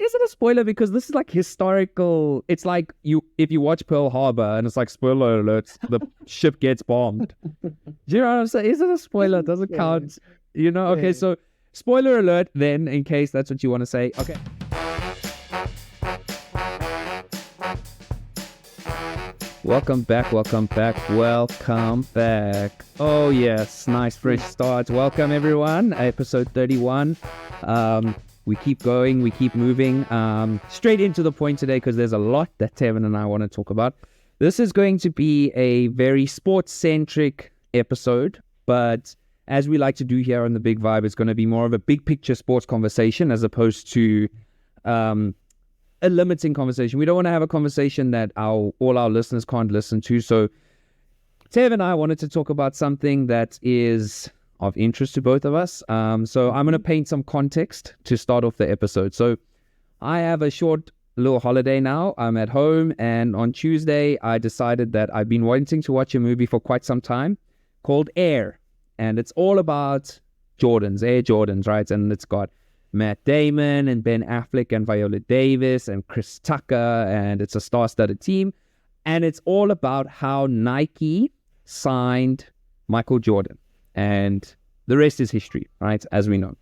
is it a spoiler? Because this is like historical. It's like if you watch Pearl Harbor and it's like spoiler alert, the ship gets bombed. Do you know what I'm saying? Is it a spoiler? Does it count? You know? Okay, so spoiler alert then, in case that's what you want to say. Okay. Welcome back. Oh, yes. Nice fresh start. Welcome, everyone. Episode 31. We keep going. We keep moving. Straight into the point today because there's a lot that Tevin and I want to talk about. This is going to be a very sports-centric episode, but as we like to do here on The Big Vibe, it's going to be more of a big picture sports conversation as opposed to a limiting conversation. We don't want to have a conversation that all our listeners can't listen to. So Tev and I wanted to talk about something that is of interest to both of us. So I'm going to paint some context to start off the episode. So I have a short little holiday now. I'm at home, and on Tuesday I decided that I've been wanting to watch a movie for quite some time called Air. And it's all about Jordans, Air Jordans, right? And it's got Matt Damon and Ben Affleck and Viola Davis and Chris Tucker, and it's a star-studded team. And it's all about how Nike signed Michael Jordan. And the rest is history, right? As we know.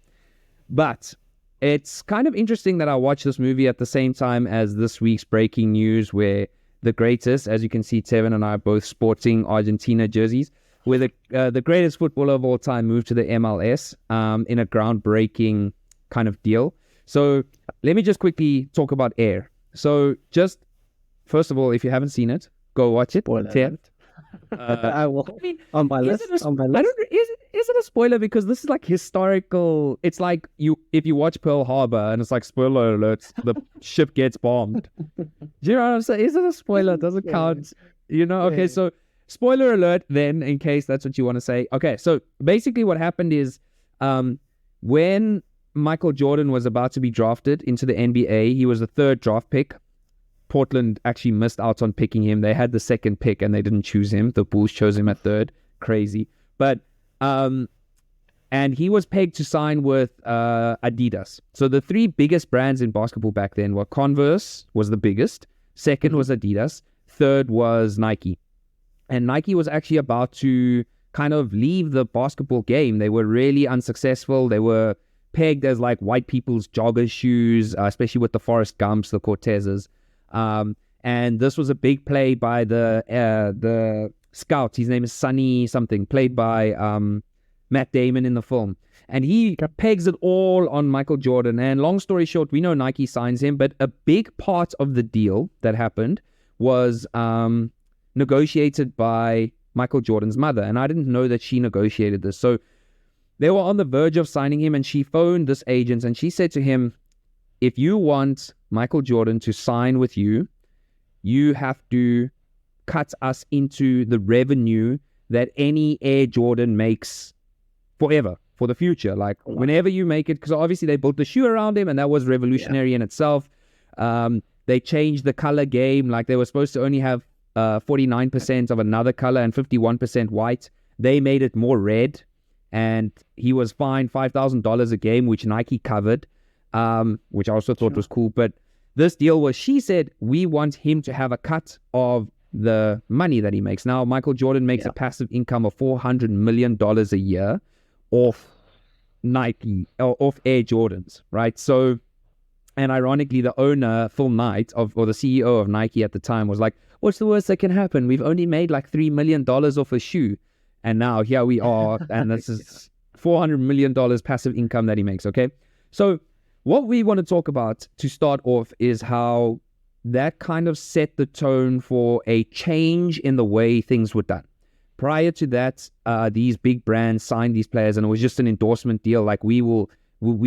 But it's kind of interesting that I watched this movie at the same time as this week's breaking news, where the greatest, as you can see, Tevin and I are both sporting Argentina jerseys, where the greatest footballer of all time moved to the MLS in a groundbreaking kind of deal. So let me just quickly talk about Air. So just, first of all, if you haven't seen it, go watch it. I will. I mean, on my list. I don't. Is it a spoiler? Because this is like historical. It's like if you watch Pearl Harbor and it's like spoiler alert, the ship gets bombed. Do you know what I'm saying? Is it a spoiler? Does it count? You know? Okay, so spoiler alert then, in case that's what you want to say. Okay, so basically what happened is when Michael Jordan was about to be drafted into the NBA, he was the third draft pick. Portland actually missed out on picking him. They had the second pick and they didn't choose him. The Bulls chose him at third. Crazy. But and he was pegged to sign with Adidas. So the three biggest brands in basketball back then were Converse was the biggest, second was Adidas, third was Nike. And Nike was actually about to kind of leave the basketball game. They were really unsuccessful. They were pegged as like white people's jogger shoes, especially with the Forrest Gumps, the Cortezes. And this was a big play by the scout. His name is Sonny something, played by Matt Damon in the film. And he pegs it all on Michael Jordan. And long story short, we know Nike signs him, but a big part of the deal that happened was negotiated by Michael Jordan's mother. And I didn't know that she negotiated this. So they were on the verge of signing him, and she phoned this agent and she said to him, if you want Michael Jordan to sign with you, you have to cut us into the revenue that any Air Jordan makes forever, for the future. Like whenever you make it, because obviously they built the shoe around him and that was revolutionary in itself. They changed the color game. Like they were supposed to only have 49% of another color and 51% white. They made it more red. And he was fined $5,000 a game, which Nike covered, which I also thought was cool. But this deal was, she said, we want him to have a cut of the money that he makes. Now, Michael Jordan makes a passive income of $400 million a year off Nike, or off Air Jordans, right? So, and ironically, the owner, Phil Knight, or the CEO of Nike at the time, was like, what's the worst that can happen? We've only made like $3 million off a shoe. And now here we are, and this is $400 million passive income that he makes, okay? So what we want to talk about to start off is how that kind of set the tone for a change in the way things were done. Prior to that, these big brands signed these players, and it was just an endorsement deal. Like we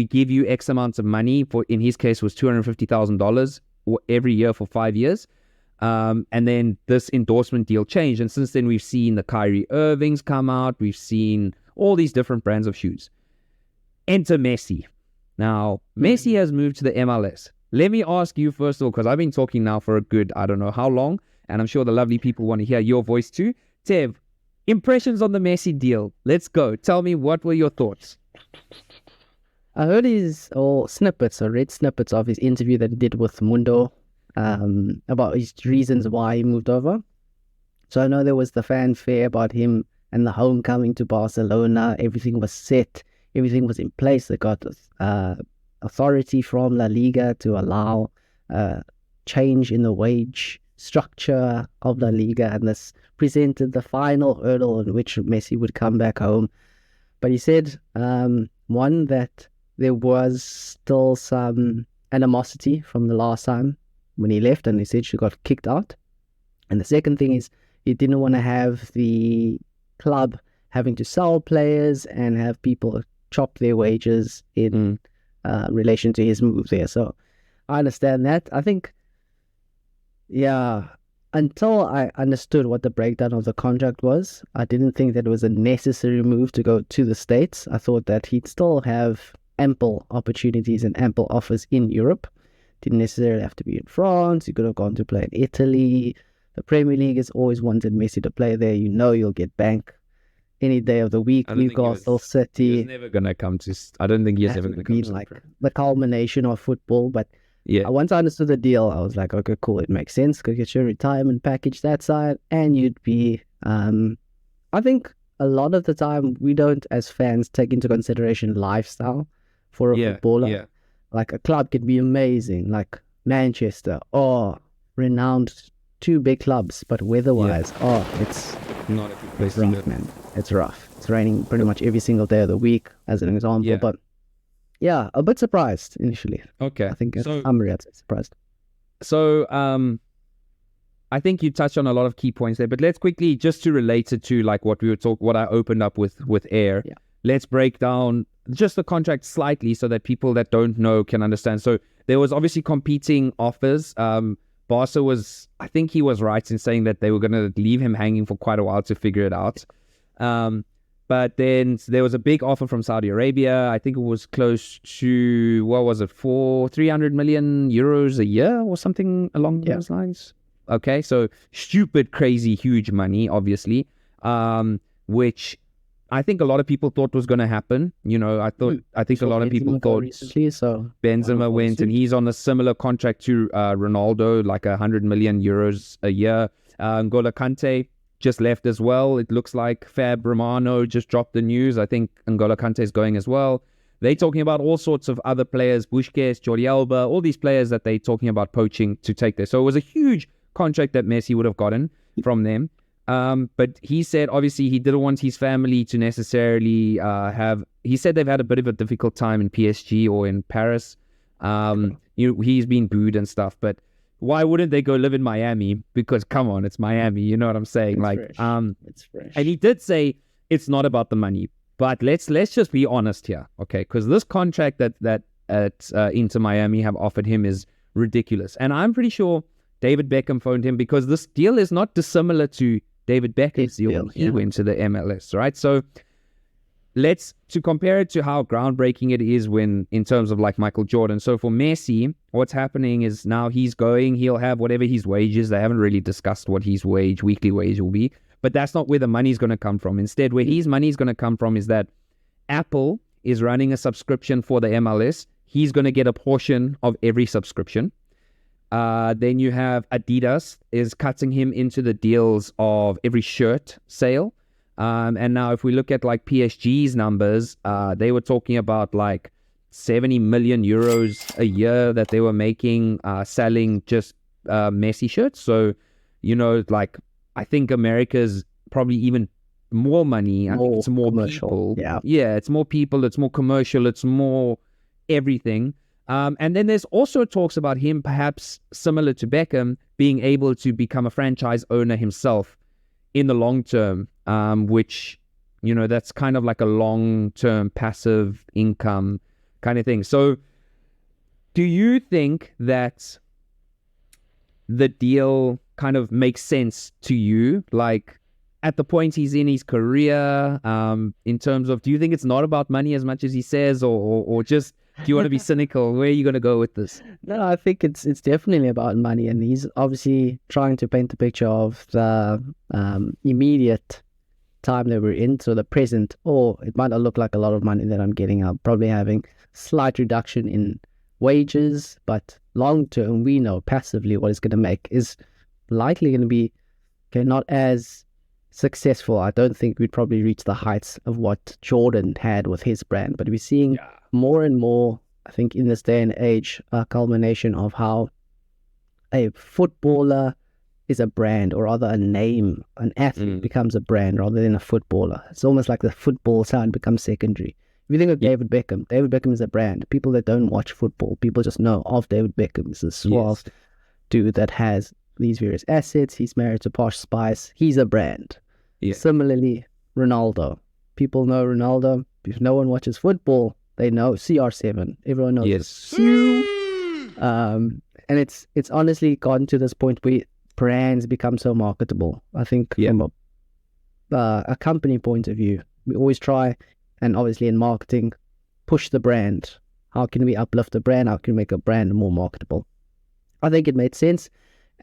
give you X amounts of money, for, in his case, was $250,000 every year for 5 years. And then this endorsement deal changed. And since then, we've seen the Kyrie Irvings come out. We've seen all these different brands of shoes. Enter Messi. Now, Messi has moved to the MLS. Let me ask you first of all, because I've been talking now for a good, I don't know how long, and I'm sure the lovely people want to hear your voice too. Tev, impressions on the Messi deal. Let's go. Tell me, what were your thoughts? I heard his snippets, or read snippets of his interview that he did with Mundo, about his reasons why he moved over. So I know there was the fanfare about him and the homecoming to Barcelona. Everything was set, everything was in place. They got authority from La Liga to allow change in the wage structure of La Liga, and this presented the final hurdle in which Messi would come back home. But he said, one, that there was still some animosity from the last time when he left, and he said she got kicked out. And the second thing is he didn't want to have the club having to sell players and have people chop their wages in relation to his move there. So I understand that. I think, yeah, until I understood what the breakdown of the contract was, I didn't think that it was a necessary move to go to the States. I thought that he'd still have ample opportunities and ample offers in Europe. Didn't necessarily have to be in France. He could have gone to play in Italy. The Premier League has always wanted Messi to play there. You know you'll get bank any day of the week. Newcastle City. He's never going to come to... I don't think he's ever going to come to... like the culmination of football, but... Yeah. Once I understood the deal, I was like, okay, cool, it makes sense. Could get your retirement package that side, and you'd be, I think a lot of the time we don't, as fans, take into consideration lifestyle for a footballer. Yeah. Like a club can be amazing, like Manchester, renowned, two big clubs, but weather-wise, it's not a good place to live, man. It's rough. It's raining pretty much every single day of the week, as an example, but yeah, a bit surprised initially. Okay. I think I'm really surprised. So, I think you touched on a lot of key points there, but let's quickly, just to relate it to like what we were what I opened up with Air, let's break down just the contract slightly so that people that don't know can understand. So there was obviously competing offers. Barca was, I think he was right in saying that they were going to leave him hanging for quite a while to figure it out. But then there was a big offer from Saudi Arabia. I think it was close to, what was it, 300 million euros a year or something along those lines. Okay, so stupid, crazy, huge money, obviously, which I think a lot of people thought was going to happen. You know, I think a lot of people thought Benzema went, and he's on a similar contract to Ronaldo, like 100 million euros a year. N'Golo Kante just left as well. It looks like Fab Romano just dropped the news. I think N'Golo Kante is going as well. They're talking about all sorts of other players, Busquets, Jordi Alba, all these players that they're talking about poaching to take there. So it was a huge contract that Messi would have gotten from them. But he said, obviously, he didn't want his family to necessarily he said they've had a bit of a difficult time in PSG or in Paris. He's been booed and stuff, but why wouldn't they go live in Miami? Because come on, it's Miami. You know what I'm saying? It's fresh. It's fresh. And he did say it's not about the money, but let's just be honest here, okay? Because this contract that at Inter Miami have offered him is ridiculous, and I'm pretty sure David Beckham phoned him because this deal is not dissimilar to David Beckham's deal. He went to the MLS, right? So to compare it to how groundbreaking it is in terms of like Michael Jordan. So for Messi, what's happening is now he'll have whatever his wages. They haven't really discussed what his weekly wage will be, but that's not where the money's going to come from. Instead, where his money is going to come from is that Apple is running a subscription for the MLS. He's going to get a portion of every subscription. Then you have Adidas is cutting him into the deals of every shirt sale. And now if we look at like PSG's numbers, they were talking about like 70 million euros a year that they were making selling just Messi shirts. So, you know, like I think America's probably even more money. I think it's more commercial. People. Yeah, it's more people, it's more commercial, it's more everything. And then there's also talks about him, perhaps similar to Beckham, being able to become a franchise owner himself in the long term, which, you know, that's kind of like a long-term passive income kind of thing. So do you think that the deal kind of makes sense to you? Like at the point he's in his career, in terms of, do you think it's not about money as much as he says, or just... Do you want to be cynical? Where are you going to go with this? No, I think it's definitely about money, and he's obviously trying to paint the picture of the immediate time that we're in, so the present, or it might not look like a lot of money that I'm getting. I'm probably having slight reduction in wages, but long term, we know passively what it's going to make is likely going to be not as successful. I don't think we'd probably reach the heights of what Jordan had with his brand, but we're seeing more and more, I think, in this day and age, a culmination of how a footballer is a brand, or rather a name. An athlete becomes a brand rather than a footballer. It's almost like the football side becomes secondary. If you think of David Beckham is a brand. People that don't watch football, people just know of David Beckham. He's a suave dude that has these various assets. He's married to Posh Spice. He's a brand. Similarly, Ronaldo. People know Ronaldo. If no one watches football, they know CR7. Everyone knows. And it's honestly gotten to this point where brands become so marketable. I think from a company point of view, we always try, and obviously in marketing, push the brand. How can we uplift the brand? How can we make a brand more marketable? I think it made sense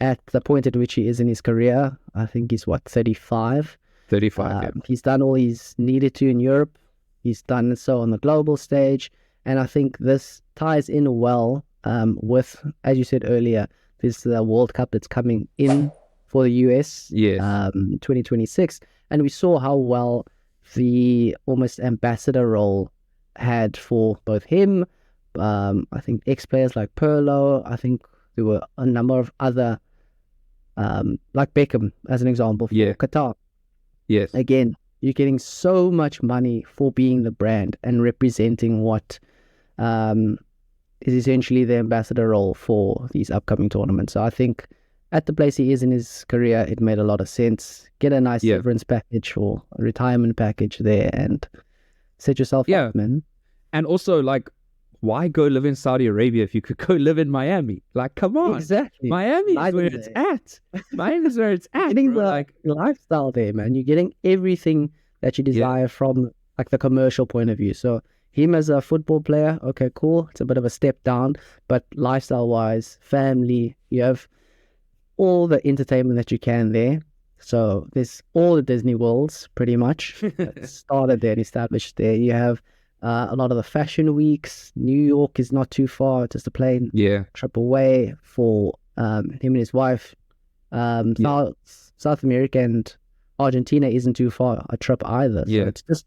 at the point at which he is in his career. I think he's 35. 35. He's done all he's needed to in Europe. He's done so on the global stage. And I think this ties in well with, as you said earlier, this World Cup that's coming in for the US 2026. And we saw how well the almost ambassador role had for both him, I think ex-players like Pirlo. I think there were a number of other, like Beckham, as an example, for Qatar. Yes. Again, you're getting so much money for being the brand and representing what is essentially the ambassador role for these upcoming tournaments. So I think at the place he is in his career, it made a lot of sense. Get a nice severance package or a retirement package there and set yourself up, man. And also, like, why go live in Saudi Arabia if you could go live in Miami? Like, come on. Exactly. Miami is where it's at. Miami is where it's at. Getting the lifestyle there, man. You're getting everything that you desire from like the commercial point of view. So him as a football player, okay, cool. It's a bit of a step down, but lifestyle-wise, family, you have all the entertainment that you can there. So there's all the Disney worlds, pretty much. Started there and established there. You have a lot of the fashion weeks. New York is not too far, just a plane trip away for him and his wife. South America and Argentina isn't too far a trip either. So it just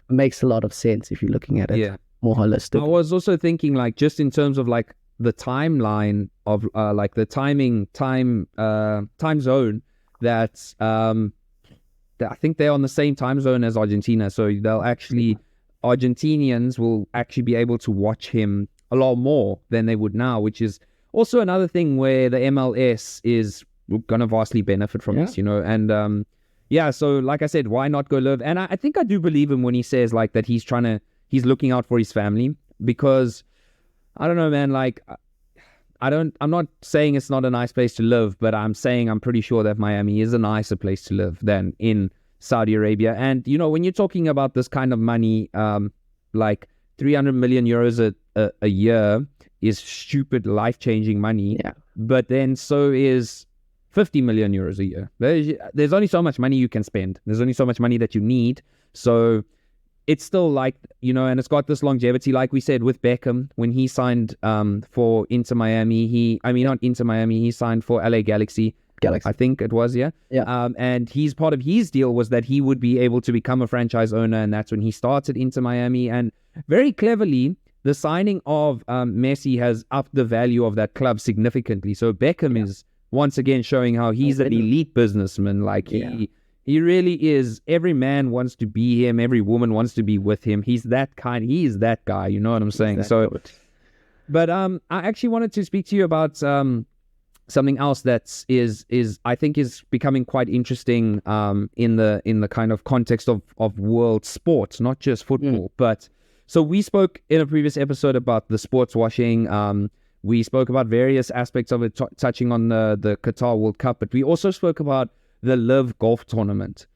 makes a lot of sense if you're looking at it more holistic. I was also thinking, like, just in terms of like the timeline of like the time zone that I think they're on the same time zone as Argentina, so they'll actually Argentinians will actually be able to watch him a lot more than they would now, which is also another thing where the MLS is going to vastly benefit from this, you know. And so like I said, why not go live? And I think I do believe him when he says like that he's looking out for his family, because I don't know, man, like I'm not saying it's not a nice place to live, but I'm saying I'm pretty sure that Miami is a nicer place to live than in Saudi Arabia. And, you know, when you're talking about this kind of money, like 300 million euros a year is stupid, life-changing money. Yeah. But then so is 50 million euros a year. There's only so much money you can spend. There's only so much money that you need. So it's still like, you know, and it's got this longevity, like we said, with Beckham. When he signed for Inter Miami, not Inter Miami, he signed for LA Galaxy. I think it was, and part of his deal was that he would be able to become a franchise owner, and that's when he started Inter Miami. And very cleverly, the signing of Messi has upped the value of that club significantly. So Beckham is once again showing how he's an elite businessman. Like he really is. Every man wants to be him. Every woman wants to be with him. He's that kind. He is that guy. You know what I'm saying? But I actually wanted to speak to you about something else that is I think is becoming quite interesting in the kind of context of world sports, not just football. But so we spoke in a previous episode about the sports washing. We spoke about various aspects of it, touching on the Qatar World Cup, but we also spoke about the Live Golf Tournament,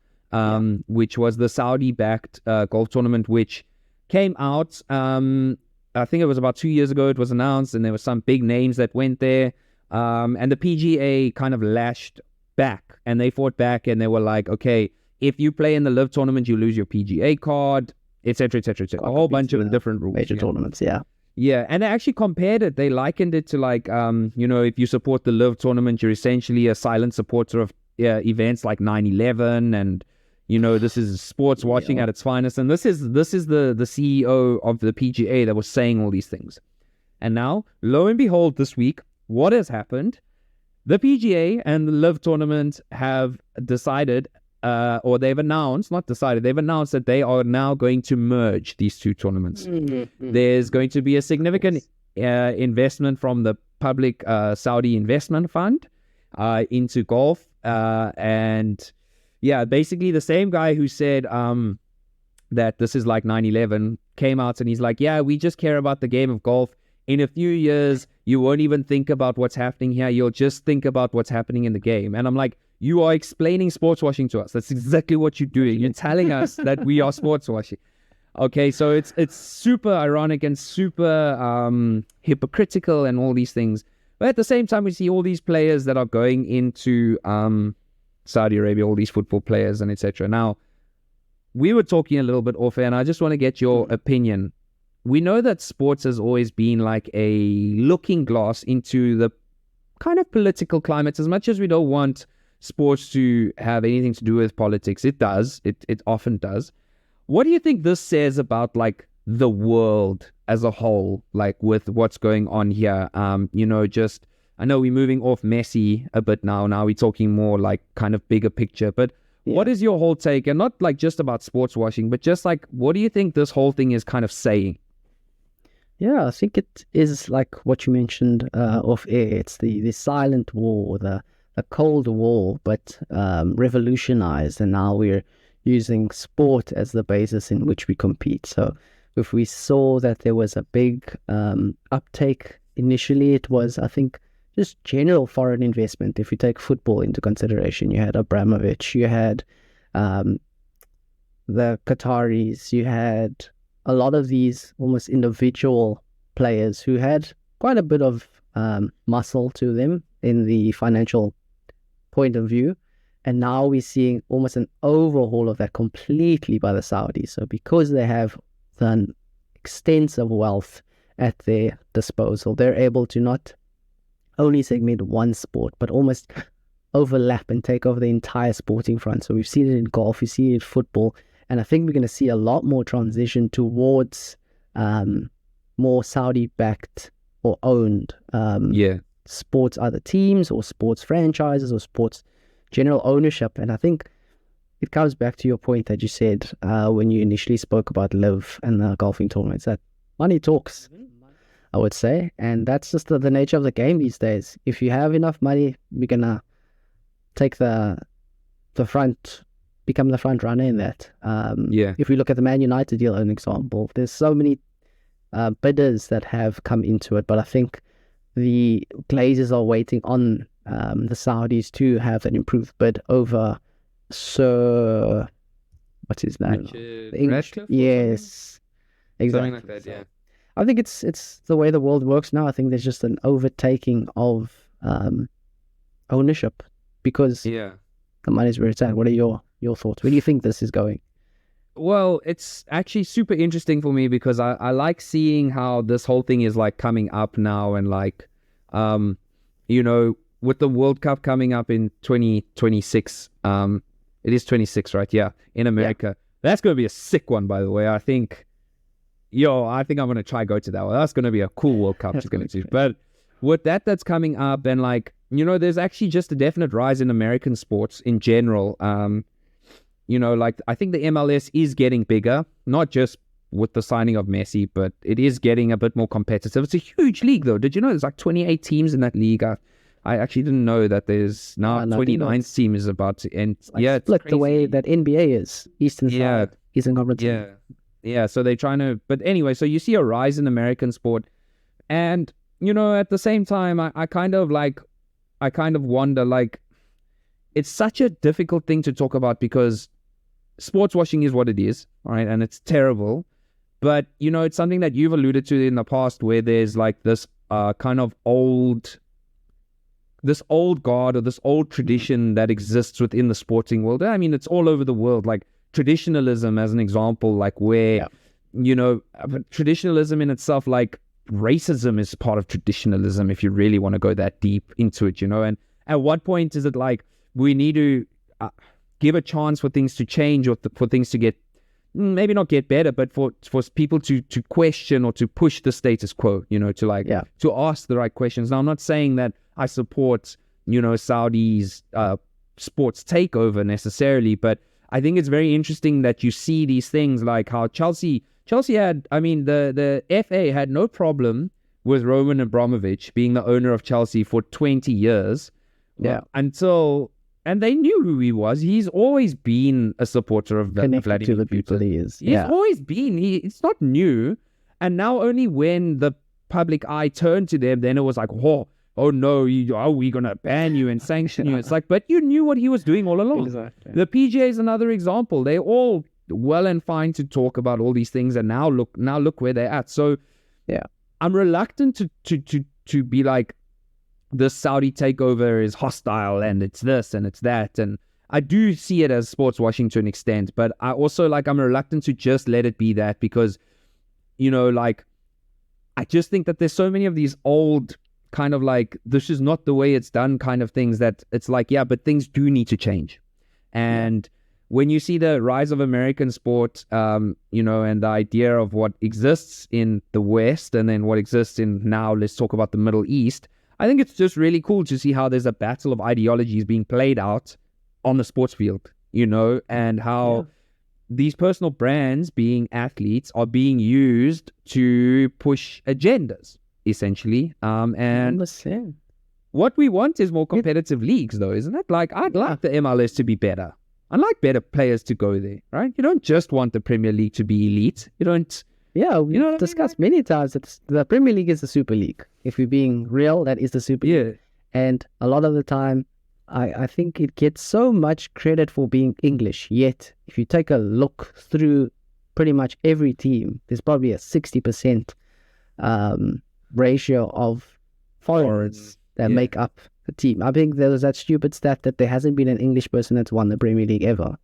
which was the Saudi-backed golf tournament, which came out, I think it was about 2 years ago. It was announced, and there were some big names that went there. And the PGA kind of lashed back, and they fought back, and they were like, okay, if you play in the live tournament, you lose your PGA card, etc., etc., etc. A whole bunch of different rules. Major tournaments, yeah. Yeah, and they actually compared it. They likened it to like, if you support the live tournament, you're essentially a silent supporter of events like 9/11, and this is sports watching at its finest. And this is the CEO of the PGA that was saying all these things. And now, lo and behold, this week, what has happened? The PGA and the live tournament have decided, or they've announced, not decided, they've announced that they are now going to merge these two tournaments. There's going to be a significant investment from the public Saudi investment fund into golf. And yeah, basically the same guy who said that this is like 9/11 came out and he's like, yeah, we just care about the game of golf. In a few years, you won't even think about what's happening here. You'll just think about what's happening in the game. And I'm like, you are explaining sports washing to us. That's exactly what you're doing. You're telling us that we are sports washing. Okay, so it's super ironic and super hypocritical and all these things. But at the same time, we see all these players that are going into Saudi Arabia, all these football players and etc. Now, we were talking a little bit off air, and I just want to get your opinion. We know that sports has always been like a looking glass into the kind of political climate. As much as we don't want sports to have anything to do with politics, it does. It often does. What do you think this says about like the world as a whole, like with what's going on here? I know we're moving off Messi a bit now. Now we're talking more like kind of bigger picture. But what is your whole take? And not like just about sports washing, but just like, what do you think this whole thing is kind of saying? Yeah, I think it is like what you mentioned off air. It's the silent war, the Cold War, but revolutionized. And now we're using sport as the basis in which we compete. So if we saw that there was a big uptake initially, it was, I think, just general foreign investment. If you take football into consideration, you had Abramovich, you had the Qataris, you had a lot of these almost individual players who had quite a bit of muscle to them in the financial point of view. And now we're seeing almost an overhaul of that completely by the Saudis. So because they have the extensive wealth at their disposal, they're able to not only segment one sport, but almost overlap and take over the entire sporting front. So we've seen it in golf, we see it in football, and I think we're going to see a lot more transition towards more Saudi-backed or owned sports, either teams or sports franchises or sports general ownership. And I think it comes back to your point that you said when you initially spoke about live and the golfing tournaments, that money talks, I would say. And that's just the nature of the game these days. If you have enough money, we're going to take the front, become the front runner in that. If we look at the Man United deal, an example, there's so many bidders that have come into it, but I think the Glazers are waiting on the Saudis to have an improved bid over Sir, what's his name? The English, yes, exactly. Something like that, yeah. I think it's the way the world works now. I think there's just an overtaking of ownership because the money's where it's at. What are your thoughts? Where do you think this is going? Well, it's actually super interesting for me because I like seeing how this whole thing is like coming up now, and like, with the World Cup coming up in 2026, it is 26, right? Yeah, in America. Yeah. That's going to be a sick one, by the way. I think I'm going to try go to that one. That's going to be a cool World Cup to go to. But with that's coming up, and like, there's actually just a definite rise in American sports in general. Like I think the MLS is getting bigger, not just with the signing of Messi, but it is getting a bit more competitive. It's a huge league, though. Did you know there's like 28 teams in that league? I actually didn't know that there's now 29 teams about to end. Like split the way that NBA is, Eastern Side, Eastern Conference. Yeah. So they're trying to, but anyway, so you see a rise in American sport, and at the same time, I kind of wonder, like, it's such a difficult thing to talk about because sports washing is what it is, right? And it's terrible. But, it's something that you've alluded to in the past where there's like this kind of old this old guard or this old tradition that exists within the sporting world. I mean, it's all over the world, like traditionalism as an example, like where, traditionalism in itself, like racism is part of traditionalism if you really want to go that deep into it, and at what point is it like we need to give a chance for things to change or for things to get, maybe not get better, but for people to question or to push the status quo, to ask the right questions. Now, I'm not saying that I support, Saudi's sports takeover necessarily, but I think it's very interesting that you see these things like how Chelsea had, I mean, the FA had no problem with Roman Abramovich being the owner of Chelsea for 20 years. Yeah. And they knew who he was. He's always been a supporter of Vladimir to the Putin. people he is. He's always been. It's not new. And now only when the public eye turned to them, then it was like, oh no, we're going to ban you and sanction you. It's like, but you knew what he was doing all along. Exactly. The PGA is another example. They're all well and fine to talk about all these things, and now look where they're at. So yeah, I'm reluctant to be like, the Saudi takeover is hostile and it's this and it's that. And I do see it as sports washing to an extent, but I also I'm reluctant to just let it be that, because, I just think that there's so many of these old kind of like, this is not the way it's done kind of things that it's like, yeah, but things do need to change. And when you see the rise of American sport, and the idea of what exists in the West and then what exists in now, let's talk about the Middle East, I think it's just really cool to see how there's a battle of ideologies being played out on the sports field, and how these personal brands, being athletes, are being used to push agendas, essentially. And what we want is more competitive leagues, though, isn't it? Like, I'd like the MLS to be better. I'd like better players to go there, right? You don't just want the Premier League to be elite. You don't... Yeah, we've discussed many times that the Premier League is the Super League. If we're being real, that is the Super League. And a lot of the time, I think it gets so much credit for being English. Yet, if you take a look through pretty much every team, there's probably a 60% ratio of foreigners that make up the team. I think there was that stupid stat that there hasn't been an English person that's won the Premier League ever.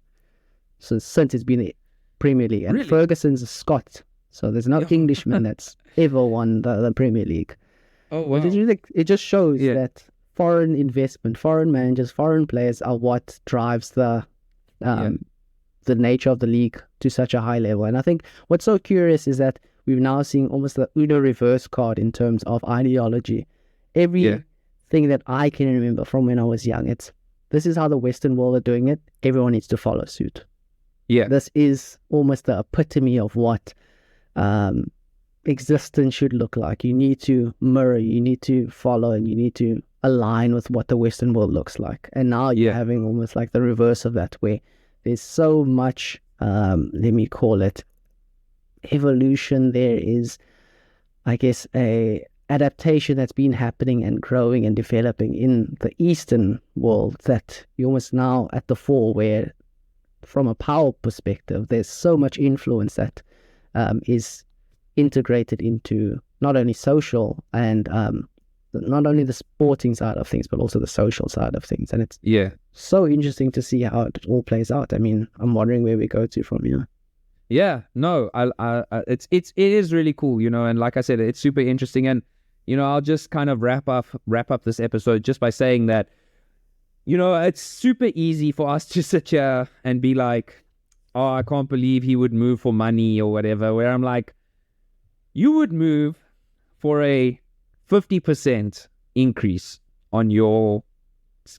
So since it's been a Premier League. And Ferguson's a Scot. So there's no Englishman that's ever won the Premier League. Oh, wow. It just shows that foreign investment, foreign managers, foreign players are what drives the nature of the league to such a high level. And I think what's so curious is that we're now seeing almost the Uno reverse card in terms of ideology. Everything that I can remember from when I was young, this is how the Western world are doing it. Everyone needs to follow suit. Yeah. This is almost the epitome of what existence should look like. You need to mirror, you need to follow, and you need to align with what the Western world looks like. And now you're having almost like the reverse of that, where there's so much, let me call it evolution. There is, I guess, a adaptation that's been happening and growing and developing in the Eastern world that you're almost now at the fore, where from a power perspective, there's so much influence that is integrated into not only social and not only the sporting side of things, but also the social side of things. And it's so interesting to see how it all plays out. I mean, I'm wondering where we go to from here. Yeah, no, it is really cool, and like I said, it's super interesting. And I'll just kind of wrap up this episode just by saying that it's super easy for us to sit here and be like, oh, I can't believe he would move for money or whatever, where I'm like, you would move for a 50% increase on your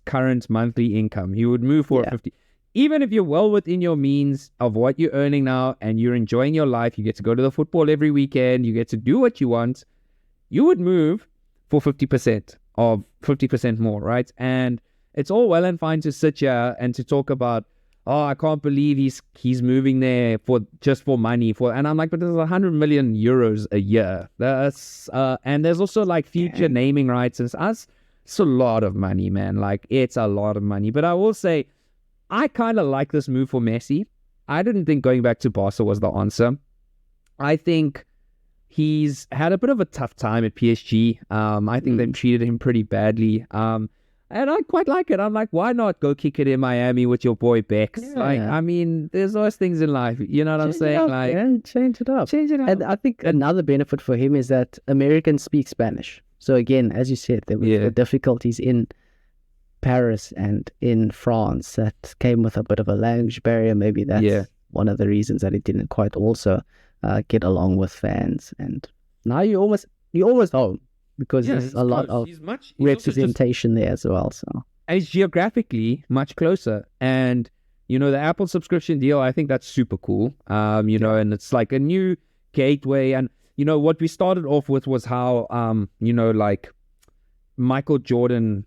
current monthly income. You would move for a 50. Even if you're well within your means of what you're earning now and you're enjoying your life, you get to go to the football every weekend, you get to do what you want, you would move for 50% of 50% more, right? And it's all well and fine to sit here and to talk about, oh, I can't believe he's moving there just for money. And I'm like, but there's 100 million euros a year. That's and there's also like future naming rights and us. It's a lot of money, man. Like, it's a lot of money. But I will say, I kind of like this move for Messi. I didn't think going back to Barca was the answer. I think he's had a bit of a tough time at PSG. I think they've treated him pretty badly. And I quite like it. I'm like, why not go kick it in Miami with your boy Bex? Yeah. Like, I mean, there's always things in life. You know what I'm saying? Like, change it up. change it up. And I think another benefit for him is that Americans speak Spanish. So again, as you said, there were difficulties in Paris and in France that came with a bit of a language barrier. Maybe that's one of the reasons that it didn't quite also get along with fans. And now you're almost home because there's a lot of representation there as well. So, and it's geographically much closer. And you know, the Apple subscription deal, I think that's super cool. You know, and it's like a new gateway. And you know, what we started off with was how you know, like Michael Jordan's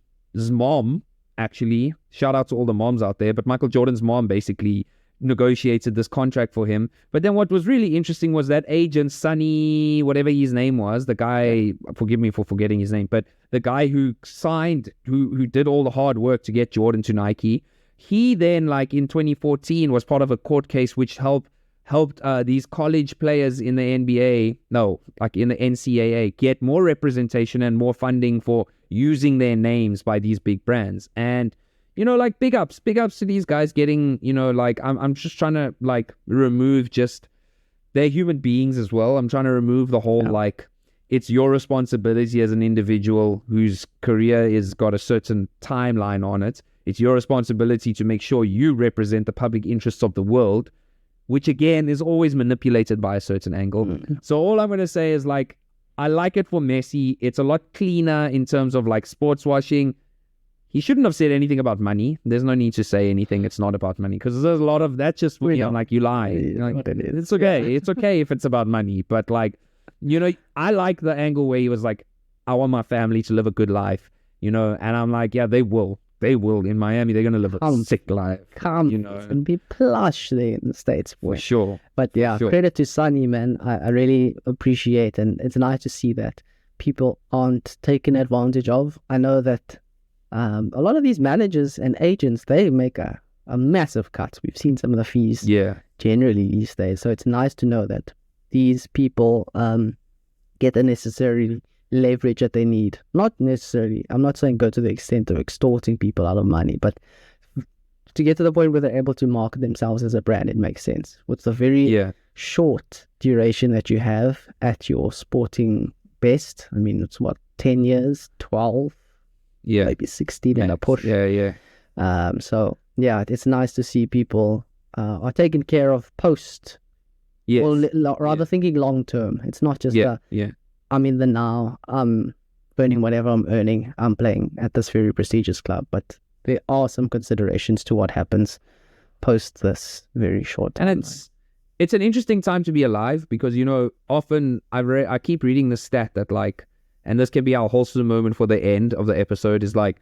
mom, actually, shout out to all the moms out there, but Michael Jordan's mom basically negotiated this contract for him. But then what was really interesting was that agent, Sonny, whatever his name was, the guy, forgive me for forgetting his name, but the guy who signed, who did all the hard work to get Jordan to Nike, he then, like in 2014, was part of a court case which helped these college players in the NBA, in the NCAA, get more representation and more funding for using their names by these big brands. And you know, like big ups to these guys getting, you know, like I'm just trying to like remove just, they're human beings as well. I'm trying to remove the whole like, it's your responsibility as an individual whose career is got a certain timeline on it. It's your responsibility to make sure you represent the public interests of the world, which again is always manipulated by a certain angle. So all I'm going to say is like, I like it for Messi. It's a lot cleaner in terms of like sports washing. He shouldn't have said anything about money. There's no need to say anything. It's not about money because there's a lot of that. Just I'm like, you lie. Like, it's okay. Yeah. It's okay if it's about money. But like, you know, I like the angle where he was like, I want my family to live a good life, you know. And I'm like, yeah, they will in Miami. They're gonna live a sick life. You know, it's gonna be plush there in the States, boy. For sure. But yeah, credit to Sonny, man. I really appreciate, and it's nice to see that people aren't taken advantage of. I know that. A lot of these managers and agents, they make a massive cut. We've seen some of the fees generally these days. So it's nice to know that these people get the necessary leverage that they need. Not necessarily, I'm not saying go to the extent of extorting people out of money, but to get to the point where they're able to market themselves as a brand, it makes sense. With the very short duration that you have at your sporting best, I mean, it's what, 10 years, 12? Maybe 16 and a push. So yeah, it's nice to see people are taken care of post. Or rather thinking long term. It's not just I'm in the now, I'm earning whatever I'm earning, I'm playing at this very prestigious club, but there are some considerations to what happens post this very short time. And it's an interesting time to be alive because, you know, often I keep reading the stat that like, and this can be our wholesome moment for the end of the episode, is like,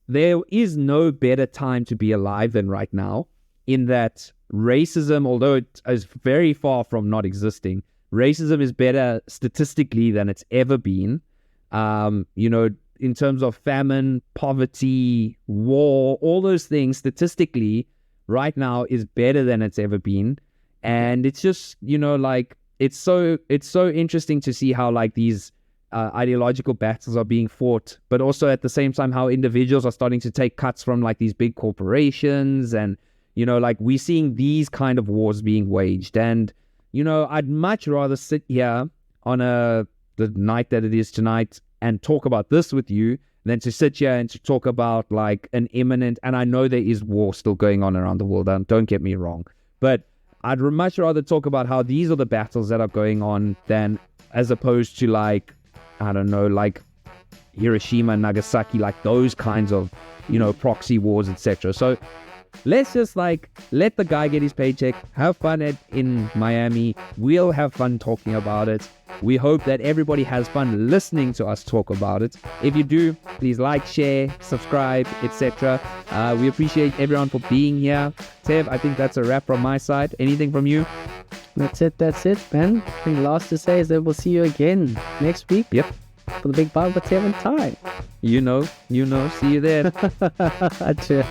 there is no better time to be alive than right now, in that racism, although it is very far from not existing, racism is better statistically than it's ever been. You know, in terms of famine, poverty, war, all those things, statistically, right now is better than it's ever been. And it's just, you know, like, it's so interesting to see how like these ideological battles are being fought, but also at the same time how individuals are starting to take cuts from like these big corporations, and you know, like we're seeing these kind of wars being waged. And you know, I'd much rather sit here on the night that it is tonight and talk about this with you than to sit here and to talk about like an imminent, and I know there is war still going on around the world, don't get me wrong, but I'd much rather talk about how these are the battles that are going on than as opposed to like, I don't know, like Hiroshima and Nagasaki, like those kinds of, you know, proxy wars, etc. So let's just like let the guy get his paycheck, have fun in Miami. We'll have fun talking about it. We hope that everybody has fun listening to us talk about it. If you do, please like, share, subscribe, etc. We appreciate everyone for being here. Tev, I think that's a wrap from my side. Anything from you? That's it, man. I think last to say is that we'll see you again next week. Yep. For the big bite with Tev and Ty. You know. See you there. Cheers.